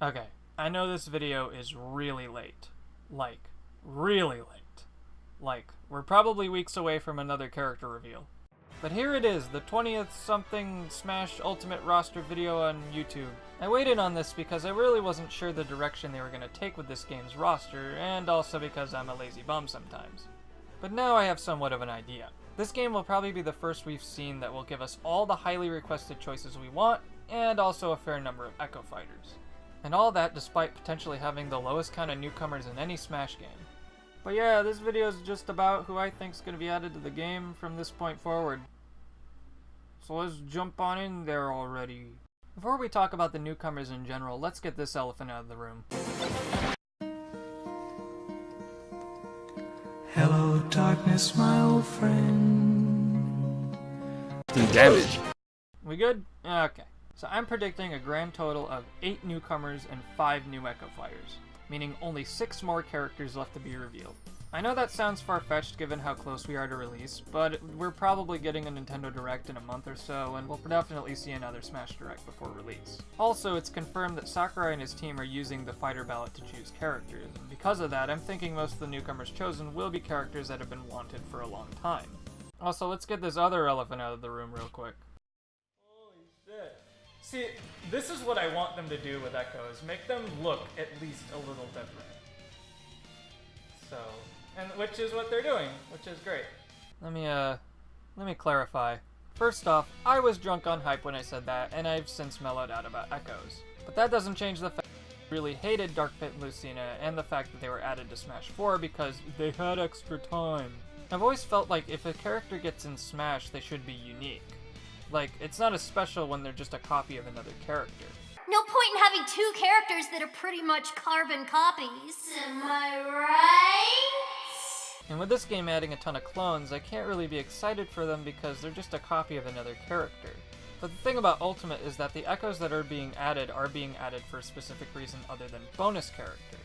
Okay, I know this video is really late. Like, really late. Like, we're probably weeks away from another character reveal. But here it is, the 20th something Smash Ultimate roster video on YouTube. I waited on this because I really wasn't sure the direction they were going to take with this game's roster, and also because I'm a lazy bum sometimes. But now I have somewhat of an idea. This game will probably be the first we've seen that will give us all the highly requested choices we want, and also a fair number of Echo Fighters. And all that despite potentially having the lowest count of newcomers in any Smash game. But yeah, this video is just about who I think is going to be added to the game from this point forward. So let's jump on in there already. Before we talk about the newcomers in general, let's get this elephant out of the room. Hello, darkness, my old friend. Some damage. We good? Okay. So I'm predicting a grand total of 8 newcomers and 5 new Echo Fighters, meaning only 6 more characters left to be revealed. I know that sounds far-fetched given how close we are to release, but we're probably getting a Nintendo Direct in a month or so, and we'll definitely see another Smash Direct before release. Also, it's confirmed that Sakurai and his team are using the fighter ballot to choose characters, and because of that, I'm thinking most of the newcomers chosen will be characters that have been wanted for a long time. Also, let's get this other elephant out of the room real quick. Holy shit. See, this is what I want them to do with Echoes, make them look at least a little different. So, and which is what they're doing, which is great. Let me clarify. First off, I was drunk on hype when I said that, and I've since mellowed out about Echoes. But that doesn't change the fact that I really hated Dark Pit and Lucina, and the fact that they were added to Smash 4 because they had extra time. I've always felt like if a character gets in Smash, they should be unique. Like, it's not as special when they're just a copy of another character. No point in having 2 characters that are pretty much carbon copies. Am I right? And with this game adding a ton of clones, I can't really be excited for them because they're just a copy of another character. But the thing about Ultimate is that the Echoes that are being added for a specific reason other than bonus character.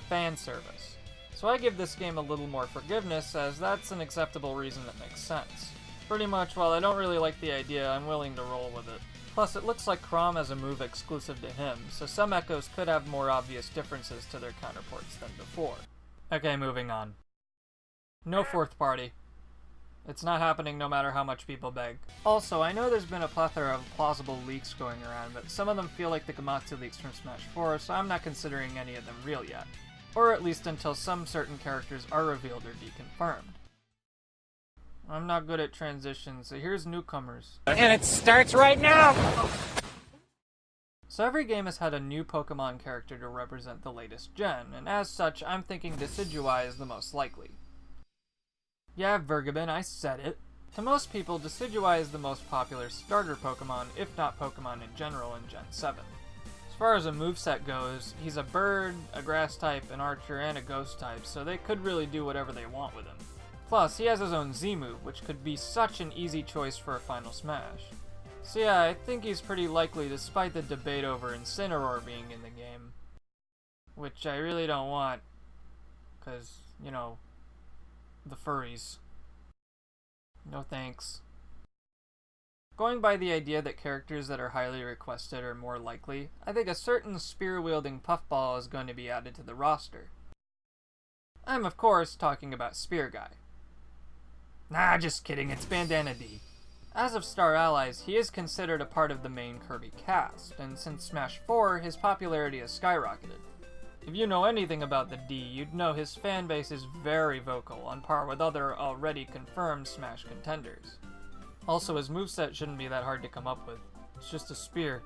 Fan service. So I give this game a little more forgiveness, as that's an acceptable reason that makes sense. Pretty much, while I don't really like the idea, I'm willing to roll with it. Plus, it looks like Chrom has a move exclusive to him, so some Echoes could have more obvious differences to their counterparts than before. Okay, moving on. No 4th party. It's not happening no matter how much people beg. Also, I know there's been a plethora of plausible leaks going around, but some of them feel like the Gamatsu leaks from Smash 4, so I'm not considering any of them real yet. Or at least until some certain characters are revealed or deconfirmed. I'm not good at transitions, so here's newcomers. And it starts right now! So every game has had a new Pokemon character to represent the latest gen, and as such, I'm thinking Decidueye is the most likely. Yeah, Vergabin, I said it. To most people, Decidueye is the most popular starter Pokemon, if not Pokemon in general in Gen 7. As far as a moveset goes, he's a bird, a grass type, an archer, and a ghost type, so they could really do whatever they want with him. Plus, he has his own Z-move, which could be such an easy choice for a final Smash. So yeah, I think he's pretty likely despite the debate over Incineroar being in the game. Which I really don't want, because, you know, the furries. No thanks. Going by the idea that characters that are highly requested are more likely, I think a certain spear-wielding Puffball is going to be added to the roster. I'm of course talking about Spear Guy. Nah, just kidding, it's Bandana D. As of Star Allies, he is considered a part of the main Kirby cast, and since Smash 4, his popularity has skyrocketed. If you know anything about the D, you'd know his fanbase is very vocal, on par with other already confirmed Smash contenders. Also, his moveset shouldn't be that hard to come up with. It's just a spear.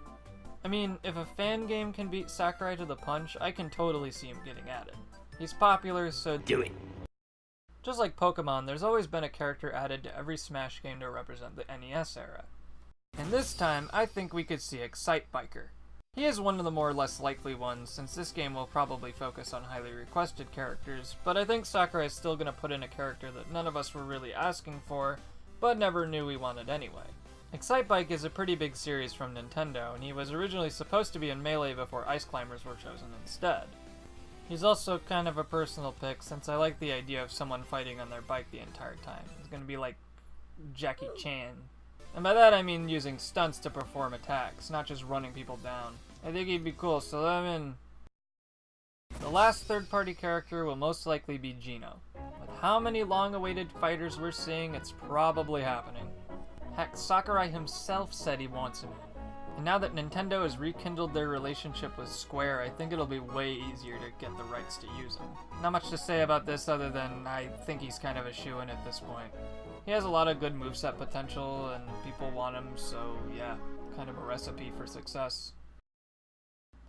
I mean, if a fan game can beat Sakurai to the punch, I can totally see him getting added. He's popular, so do it. Just like Pokemon, there's always been a character added to every Smash game to represent the NES era. And this time, I think we could see Excitebiker. He is one of the more or less likely ones, since this game will probably focus on highly requested characters, but I think Sakurai is still going to put in a character that none of us were really asking for, but never knew we wanted anyway. Excitebike is a pretty big series from Nintendo, and he was originally supposed to be in Melee before Ice Climbers were chosen instead. He's also kind of a personal pick, since I like the idea of someone fighting on their bike the entire time. He's gonna be like Jackie Chan. And by that I mean using stunts to perform attacks, not just running people down. I think he'd be cool, so let him in. The last third-party character will most likely be Geno. With how many long-awaited fighters we're seeing, it's probably happening. Heck, Sakurai himself said he wants him in. And now that Nintendo has rekindled their relationship with Square, I think it'll be way easier to get the rights to use him. Not much to say about this other than I think he's kind of a shoo-in at this point. He has a lot of good moveset potential, and people want him, so yeah, kind of a recipe for success.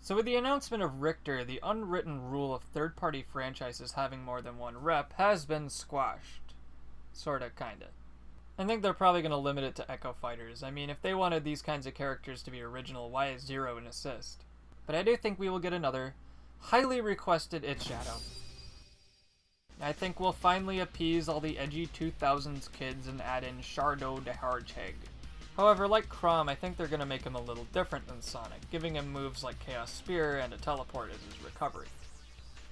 So with the announcement of Richter, the unwritten rule of third-party franchises having more than one rep has been squashed. Sorta, kinda. I think they're probably going to limit it to Echo Fighters. I mean, if they wanted these kinds of characters to be original, why is Zero an assist? But I do think we will get another highly requested It Shadow. I think we'll finally appease all the edgy 2000s kids and add in Shardo the Hedgehog. However, like Chrom, I think they're going to make him a little different than Sonic, giving him moves like Chaos Spear and a teleport as his recovery.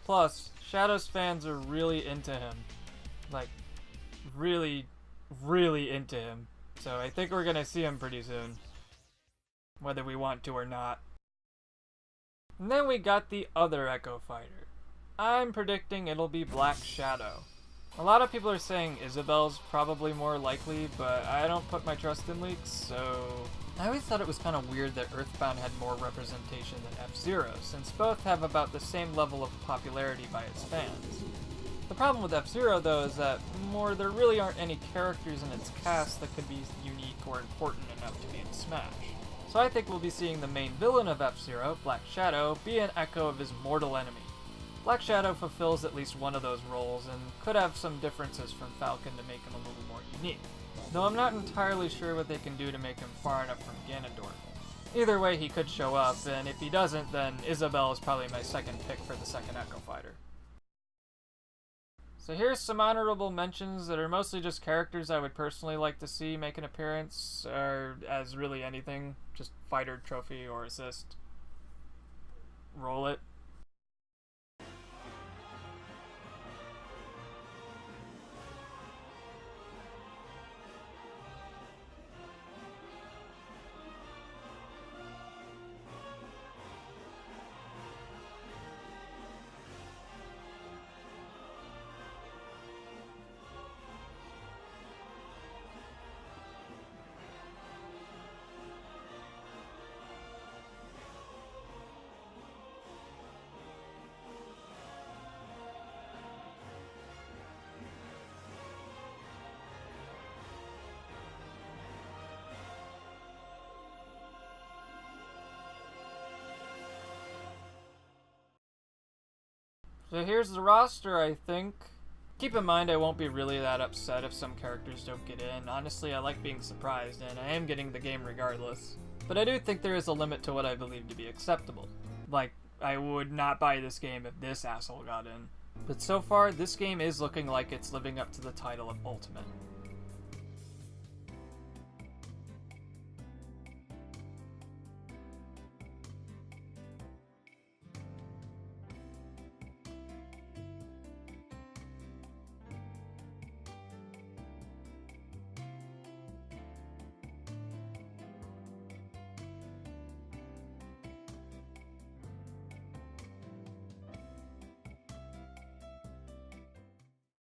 Plus, Shadow's fans are really into him. Like, really into him. So I think we're going to see him pretty soon. Whether we want to or not. And then we got the other Echo Fighter. I'm predicting it'll be Black Shadow. A lot of people are saying Isabelle's probably more likely, but I don't put my trust in leaks, so... I always thought it was kind of weird that Earthbound had more representation than F-Zero, since both have about the same level of popularity by its fans. The problem with F-Zero, though, is that there really aren't any characters in its cast that could be unique or important enough to be in Smash. So I think we'll be seeing the main villain of F-Zero, Black Shadow, be an echo of his mortal enemy. Black Shadow fulfills at least one of those roles, and could have some differences from Falcon to make him a little more unique. Though I'm not entirely sure what they can do to make him far enough from Ganondorf. Either way, he could show up, and if he doesn't, then Isabelle is probably my second pick for the second Echo Fighter. So here's some honorable mentions that are mostly just characters I would personally like to see make an appearance, or as really anything, just fighter, trophy, or assist. Roll it. So here's the roster, I think. Keep in mind I won't be really that upset if some characters don't get in. Honestly, I like being surprised, and I am getting the game regardless. But I do think there is a limit to what I believe to be acceptable. Like, I would not buy this game if this asshole got in. But so far, this game is looking like it's living up to the title of Ultimate.